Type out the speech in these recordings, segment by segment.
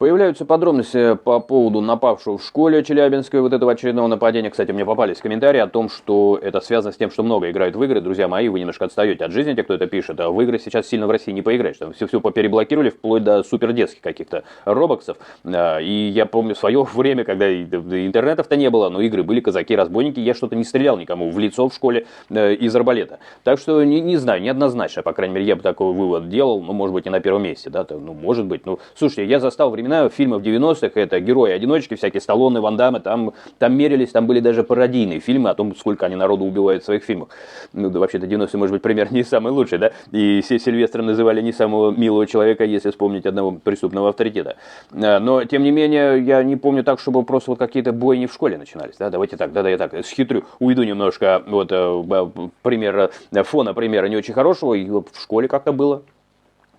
Появляются подробности по поводу напавшего в школе Челябинской вот этого очередного нападения. Кстати, мне попались комментарии о том, что это связано с тем, что много играют в игры. Друзья мои, вы немножко отстаете от жизни, те, кто это пишет. А в игры сейчас сильно в России не поиграешь. Там все попереблокировали, вплоть до супердетских каких-то робоксов. И я помню свое время, когда интернетов-то не было, но игры были, казаки-разбойники. Я что-то не стрелял никому в лицо в школе из арбалета. Так что не знаю, неоднозначно. По крайней мере, я бы такой вывод делал. Ну, может быть, не на первом месте. Да? Ну, может быть. Ну, слушайте, я застал времена фильмов 90-х, это герои-одиночки, всякие Сталлоне, Ван Даммы, там мерились, там были даже пародийные фильмы о том, сколько они народу убивают в своих фильмах. Ну, да, вообще-то 90-е, может быть, пример не самый лучший, да, и все Сильвестром называли не самого милого человека, если вспомнить одного преступного авторитета. Но, тем не менее, я не помню так, чтобы просто вот какие-то бойни в школе начинались, да, давайте так, да, я так схитрю, уйду немножко вот фона примера не очень хорошего, и в школе как-то было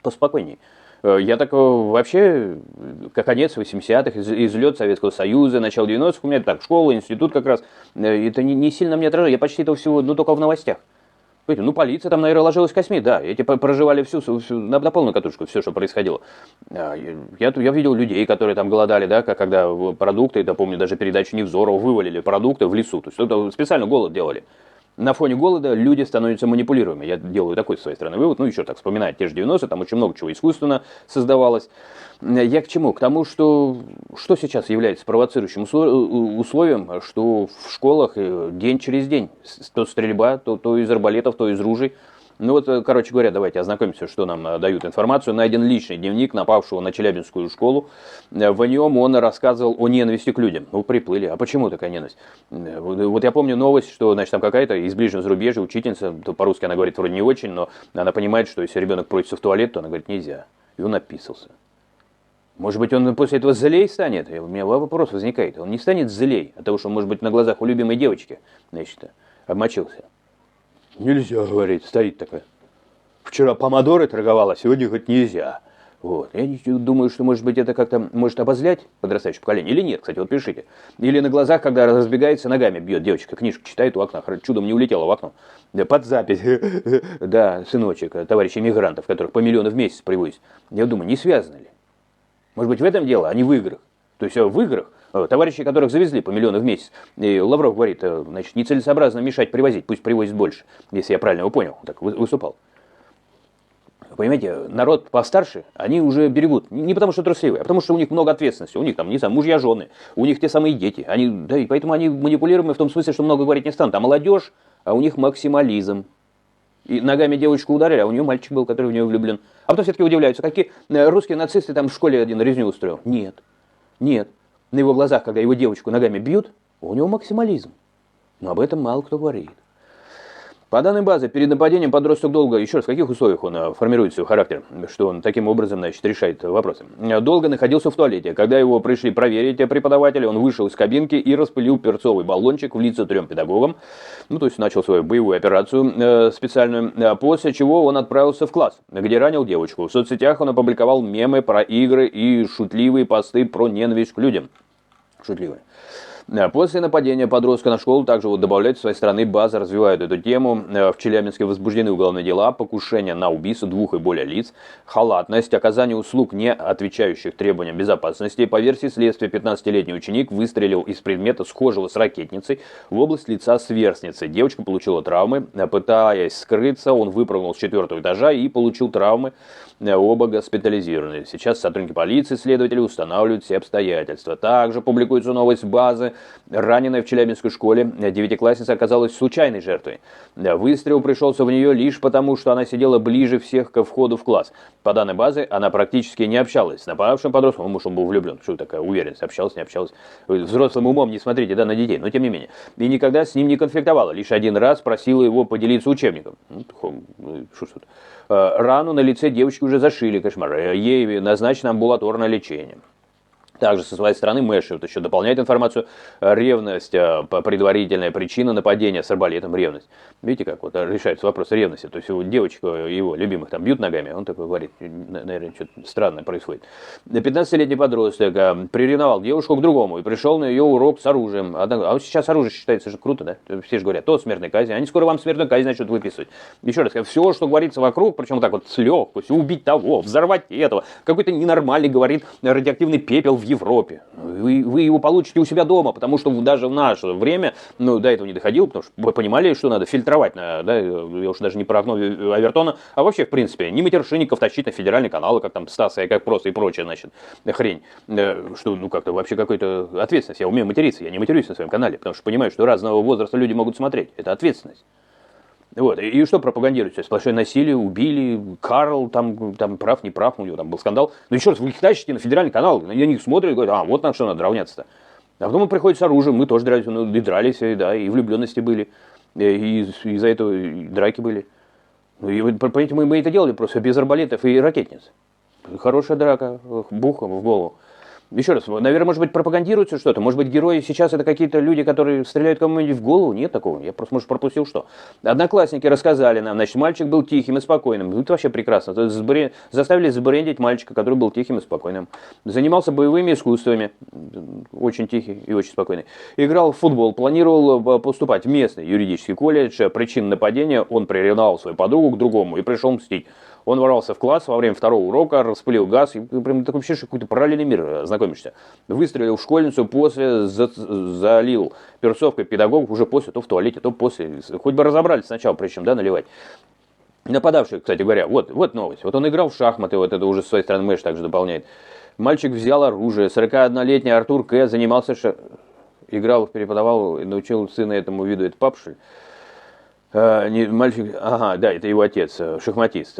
поспокойней. Я так вообще, как конец 80-х, излет Советского Союза, начало 90-х, у меня так, школа, институт как раз, это не сильно мне отражает, я почти этого всего, ну, только в новостях. Ну, полиция там, наверное, ложилась косьми, да, эти проживали всю на полную катушку, все, что происходило. Я видел людей, которые там голодали, да, когда продукты, это помню, даже передачу Невзорова вывалили продукты в лесу, то есть это специально голод делали. На фоне голода люди становятся манипулируемыми. Я делаю такой, с своей стороны, вывод. Ну, еще так, вспоминать те же 90-е, там очень много чего искусственно создавалось. Я к чему? К тому, что сейчас является провоцирующим условием, что в школах день через день то стрельба, то из арбалетов, то из ружей. Ну вот, короче говоря, давайте ознакомимся, что нам дают информацию. Найден личный дневник напавшего на Челябинскую школу. В нем он рассказывал о ненависти к людям. Ну, приплыли. А почему такая ненависть? Вот я помню новость, что, значит, там какая-то из ближнего зарубежья учительница, по-русски она говорит вроде не очень, но она понимает, что если ребенок просится в туалет, то она говорит нельзя. И он описался. Может быть, он после этого злей станет? У меня вопрос возникает. Он не станет злей от того, что, может быть, на глазах у любимой девочки, значит, обмочился. Нельзя, говорит, стоит такая. Вчера помидоры торговала, сегодня, говорит, нельзя. Вот. Я думаю, что, может быть, это как-то может обозлять подрастающее поколение. Или нет, кстати, вот пишите. Или на глазах, когда разбегается, ногами бьет девочка, книжку читает у окна, чудом не улетела в окно. Под запись. Да, сыночек, товарищи мигрантов, которых по миллиону в месяц привозят. Я думаю, не связано ли? Может быть, в этом дело, а не в играх. То есть в играх товарищи, которых завезли по миллиону в месяц, и Лавров говорит, значит, нецелесообразно мешать привозить, пусть привозит больше, если я правильно его понял, так выступал. Понимаете, народ постарше, они уже берегут, не потому что трусливые, а потому что у них много ответственности, у них там, не знаю, мужья, жены, у них те самые дети, они, да, и поэтому они манипулируемы в том смысле, что много говорить не станут, а молодежь, а у них максимализм. И ногами девочку ударили, а у нее мальчик был, который в нее влюблен. А потом все-таки удивляются, какие русские нацисты там в школе один резню устроил. Нет. На его глазах, когда его девочку ногами бьют, у него максимализм. Но об этом мало кто говорит. По данной базе, перед нападением подросток долго, еще раз, в каких условиях он формирует свой характер, что он таким образом, значит, решает вопросы. Долго находился в туалете. Когда его пришли проверить преподаватели, он вышел из кабинки и распылил перцовый баллончик в лица 3 педагогам. Ну, то есть начал свою боевую операцию специальную, после чего он отправился в класс, где ранил девочку. В соцсетях он опубликовал мемы про игры и шутливые посты про ненависть к людям. Шутливые. После нападения подростка на школу также добавляют с своей стороны базы, развивают эту тему. В Челябинске возбуждены уголовные дела, покушение на убийство 2 и более лиц, халатность, оказание услуг, не отвечающих требованиям безопасности. По версии следствия, 15-летний ученик выстрелил из предмета, схожего с ракетницей, в область лица сверстницы. Девочка получила травмы. Пытаясь скрыться, он выпрыгнул с 4-го этажа и получил травмы. Оба госпитализированы. Сейчас сотрудники полиции, следователи устанавливают все обстоятельства. Также публикуется новость базы. Раненая в Челябинской школе девятиклассница оказалась случайной жертвой. Выстрел пришелся в нее лишь потому, что она сидела ближе всех ко входу в класс. По данной базе она практически не общалась с нападавшим подростком. Может, он был влюблен. Что такая уверенность? Общалась, не общалась. Взрослым умом не смотрите, да, на детей. Но тем не менее. И никогда с ним не конфликтовала. Лишь один раз просила его поделиться учебником. Рану на лице девочки уже зашили, кошмар. Ей назначено амбулаторное лечение. Также со своей стороны Мэши вот еще дополняет информацию. Ревность, предварительная причина нападения с арбалетом, ревность. Видите, как вот решается вопрос ревности. То есть его девочек, его любимых там бьют ногами, он такой говорит, наверное, что-то странное происходит. 15-летний подросток приревновал девушку к другому и пришел на ее урок с оружием. А вот сейчас оружие считается же круто, да? Все же говорят, то смертная казнь, они скоро вам смертную казнь начнут выписывать. Еще раз, все, что говорится вокруг, причем так вот с легкостью, убить того, взорвать этого, какой-то ненормальный говорит радиоактивный пепел в Европе. Вы его получите у себя дома, потому что даже в наше время, ну, до этого не доходило, потому что вы понимали, что надо фильтровать, да, я уж даже не про окно Авертона, а вообще, в принципе, не матершинников тащить на федеральные каналы, как там Стаса и как просто и прочее, значит, хрень, что, ну, как-то вообще какой-то ответственность. Я умею материться, я не матерюсь на своем канале, потому что понимаю, что разного возраста люди могут смотреть, это ответственность. Вот. И что пропагандируется? Сплошное насилие, убили, Карл там прав, не прав, у него там был скандал. Но еще раз, вы их тащите на федеральный канал, на них смотрят и говорят, а вот на что надо равняться-то. А потом он приходит с оружием, мы тоже дрались, и дрались, да, и влюбленности были, и из-за этого и драки были. Ну, и вы понимаете, мы это делали просто без арбалетов и ракетниц. Хорошая драка, бухом в голову. Еще раз, наверное, может быть, пропагандируется что-то. Может быть, герои сейчас это какие-то люди, которые стреляют кому-нибудь в голову. Нет такого. Я просто, может, пропустил что. Одноклассники рассказали нам, значит, мальчик был тихим и спокойным. Это вообще прекрасно. Заставили забрендить мальчика, который был тихим и спокойным. Занимался боевыми искусствами. Очень тихий и очень спокойный. Играл в футбол. Планировал поступать в местный юридический колледж. Причин нападения: он приревновал свою подругу к другому и пришел мстить. Он ворвался в класс во время второго урока, распылил газ, и прям такой вообще какой-то параллельный мир, знакомишься. Выстрелил в школьницу, после залил перцовкой педагогов, уже после, то в туалете, то после. Хоть бы разобрались сначала, прежде чем, да, наливать. Нападавший, кстати говоря, вот новость. Вот он играл в шахматы, вот это уже с своей стороны Мэш также дополняет. Мальчик взял оружие, 41-летний Артур К. занимался, играл, преподавал, научил сына этому виду, это папа, что ли? Мальчик, ага, да, это его отец, шахматист.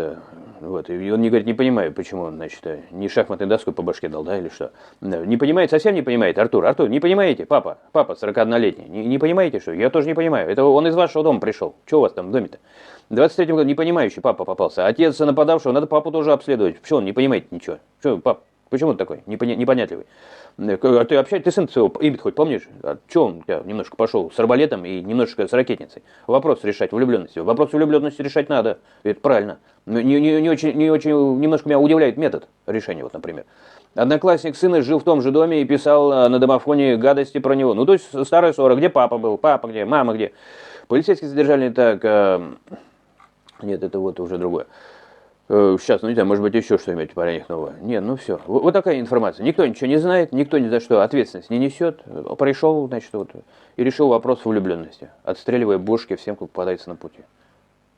Вот, и он не говорит, не понимаю, почему он, значит, не шахматной доской по башке дал, да, или что. Не понимает, совсем не понимает, Артур, не понимаете, папа 41-летний, не понимаете, что? Я тоже не понимаю, это он из вашего дома пришел, что у вас там в доме-то? 23-м году непонимающий папа попался, отец нападавшего, надо папу тоже обследовать, почему он не понимает ничего, что, пап? Почему ты такой непонятливый? Ты сын своего имя хоть помнишь? Чего он у тебя немножко пошел с арбалетом и немножко с ракетницей? Вопрос решать влюбленности. Вопрос влюбленности решать надо. Это правильно. Не очень, немножко меня удивляет метод решения, вот, например. Одноклассник сына жил в том же доме и писал на домофоне гадости про него. Ну, то есть старая ссора. Где папа был? Папа где? Мама где? Полицейские задержали так... Нет, это вот уже другое. Сейчас, ну не знаю, может быть, еще что-нибудь про них новое. Нет, ну все. Вот такая информация. Никто ничего не знает, никто ни за что ответственность не несет. Пришел, значит, вот, и решил вопрос влюбленности, отстреливая бошки всем, кто попадается на пути.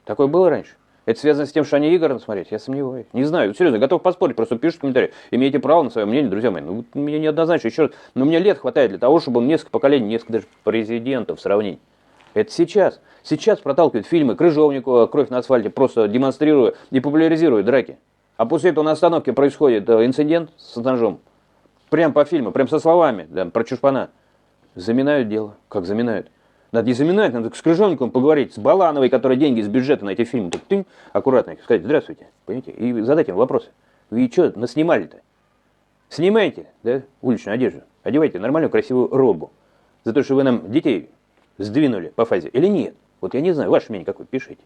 Такое было раньше? Это связано с тем, что они игры смотреть? Я сомневаюсь. Не знаю, серьезно, готов поспорить, просто пишут в комментариях. Имеете право на свое мнение, друзья мои. Ну, у меня неоднозначно, еще раз. Но у меня лет хватает для того, чтобы несколько поколений, несколько даже президентов сравнить. Это сейчас. Сейчас проталкивают фильмы Крыжовникова, «Кровь на асфальте», просто демонстрируя и популяризируя драки. А после этого на остановке происходит инцидент с ножом. Прям по фильму, прям со словами, да, про чушпана. Заминают дело. Как заминают? Надо не заминать, надо с Крыжовниковым поговорить, с Балановой, которая деньги из бюджета на эти фильмы. Так ты аккуратно сказать: здравствуйте, понимаете, и задать им вопросы. Вы что наснимали-то? Снимайте, да, уличную одежду. Одевайте нормальную красивую робу. За то, что вы нам детей сдвинули по фазе или нет? Вот я не знаю, ваше мнение какое, пишите.